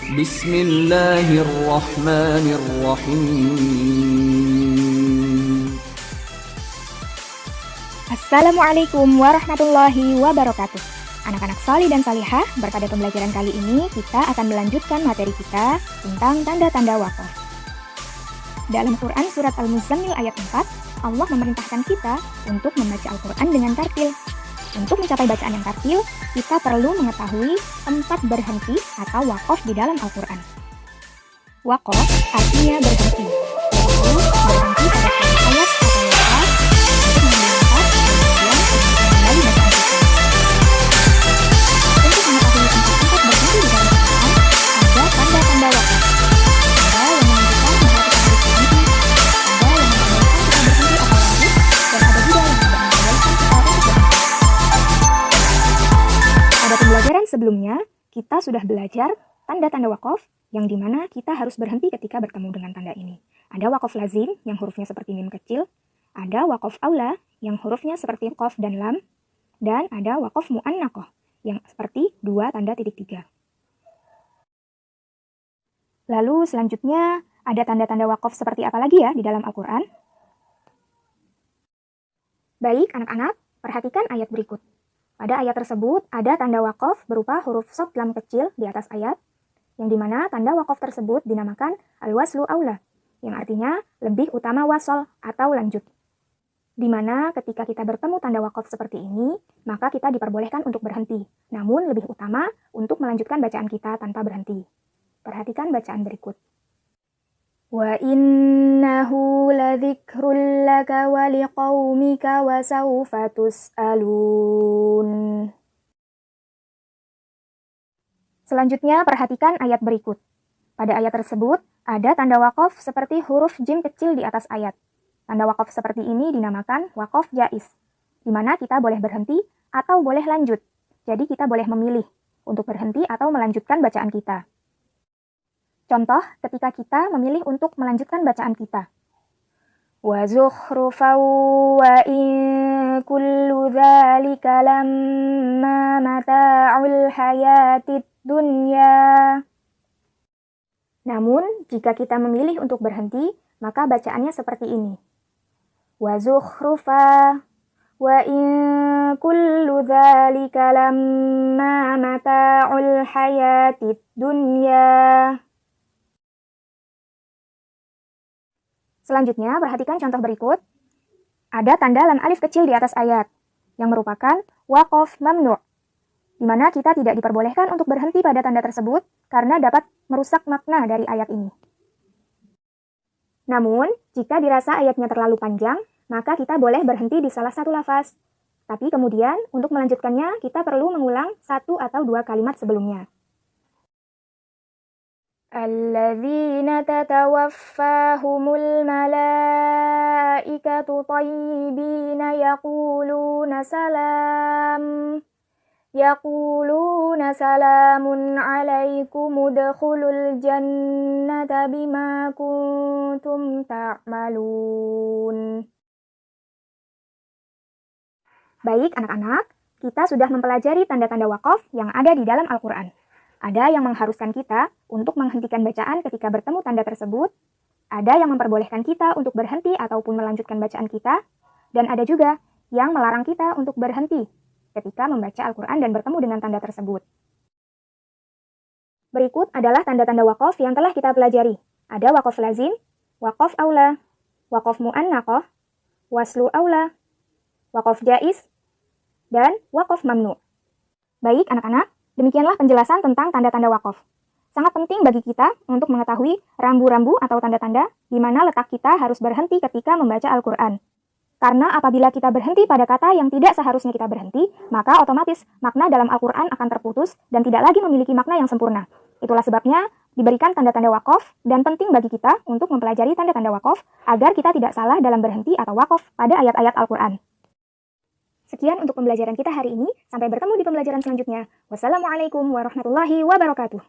Bismillahirrahmanirrahim. Assalamualaikum warahmatullahi wabarakatuh. Anak-anak solih dan salihah, pada pembelajaran kali ini kita akan melanjutkan materi kita tentang tanda-tanda waqaf. Dalam Quran surat Al-Muzammil ayat 4, Allah memerintahkan kita untuk membaca Al-Quran dengan tartil. Untuk mencapai bacaan yang tartil, kita perlu mengetahui tempat berhenti atau waqaf di dalam Al-Quran. Waqaf artinya berhenti, yaitu berhenti pada suatu ayat atau lafaz untuk mengambil nafas dan kemudian kembali bacaan kita. Untuk mengetahui tempat-tempat berhenti di dalam Al-Quran, ada tanda-tanda waqaf. Ada yang menunjukkan bahwa kita harus berhenti, ada yang membolehkan kita berhenti atau lanjut, dan ada juga yang tidak membolehkan kita untuk berhenti. Pada pembelajaran sebelumnya, kita sudah belajar tanda-tanda waqaf yang dimana kita harus berhenti ketika bertemu dengan tanda ini. Ada waqaf lazim yang hurufnya seperti mim kecil, ada waqaf aula yang hurufnya seperti qaf dan lam, dan ada waqaf mu'annaqah yang seperti dua tanda titik tiga. Lalu selanjutnya ada tanda-tanda waqaf seperti apa lagi ya di dalam Al-Quran? Baik anak-anak, perhatikan ayat berikut. Pada ayat tersebut ada tanda waqaf berupa huruf shad lam kecil di atas ayat, yang dimana tanda waqaf tersebut dinamakan al-waslu aula, yang artinya lebih utama wasol atau lanjut. Dimana ketika kita bertemu tanda waqaf seperti ini, maka kita diperbolehkan untuk berhenti, namun lebih utama untuk melanjutkan bacaan kita tanpa berhenti. Perhatikan bacaan berikut. Wa innahu ladzikrul laka wa liqaumika wa sawfa tus'alun. Selanjutnya, perhatikan ayat berikut. Pada ayat tersebut, ada tanda waqaf seperti huruf jim kecil di atas ayat. Tanda waqaf seperti ini dinamakan waqaf jaiz, di mana kita boleh berhenti atau boleh lanjut. Jadi kita boleh memilih untuk berhenti atau melanjutkan bacaan kita. Contoh, ketika kita memilih untuk melanjutkan bacaan kita. Wa zukhrufan wa in kullu dzalika lamma mata'ul hayatid dunya. Namun, jika kita memilih untuk berhenti, maka bacaannya seperti ini. Wa zukhrufa wa in kullu dzalika lamma mata'ul hayatid dunya. Selanjutnya, perhatikan contoh berikut. Ada tanda lam alif kecil di atas ayat, yang merupakan waqaf mamnu', di mana kita tidak diperbolehkan untuk berhenti pada tanda tersebut karena dapat merusak makna dari ayat ini. Namun, jika dirasa ayatnya terlalu panjang, maka kita boleh berhenti di salah satu lafaz. Tapi kemudian, untuk melanjutkannya, kita perlu mengulang satu atau dua kalimat sebelumnya. Alladzina tatawaffahumul malaikatu tayyibina yaquluna salamun alaikum udkhulul jannata bima kuntum ta'malun. Baik anak-anak, kita sudah mempelajari tanda-tanda waqaf yang ada di dalam Al-Quran. Ada yang mengharuskan kita untuk menghentikan bacaan ketika bertemu tanda tersebut, ada yang memperbolehkan kita untuk berhenti ataupun melanjutkan bacaan kita, dan ada juga yang melarang kita untuk berhenti ketika membaca Al-Quran dan bertemu dengan tanda tersebut. Berikut adalah tanda-tanda waqaf yang telah kita pelajari. Ada waqaf lazim, waqaf aula, waqaf mu'annaqah, waslu aula, waqaf jaiz, dan waqaf mamnu'. Baik anak-anak, demikianlah penjelasan tentang tanda-tanda waqaf. Sangat penting bagi kita untuk mengetahui rambu-rambu atau tanda-tanda di mana letak kita harus berhenti ketika membaca Al-Quran. Karena apabila kita berhenti pada kata yang tidak seharusnya kita berhenti, maka otomatis makna dalam Al-Quran akan terputus dan tidak lagi memiliki makna yang sempurna. Itulah sebabnya diberikan tanda-tanda waqaf dan penting bagi kita untuk mempelajari tanda-tanda waqaf agar kita tidak salah dalam berhenti atau waqaf pada ayat-ayat Al-Quran. Sekian untuk pembelajaran kita hari ini. Sampai bertemu di pembelajaran selanjutnya. Wassalamualaikum warahmatullahi wabarakatuh.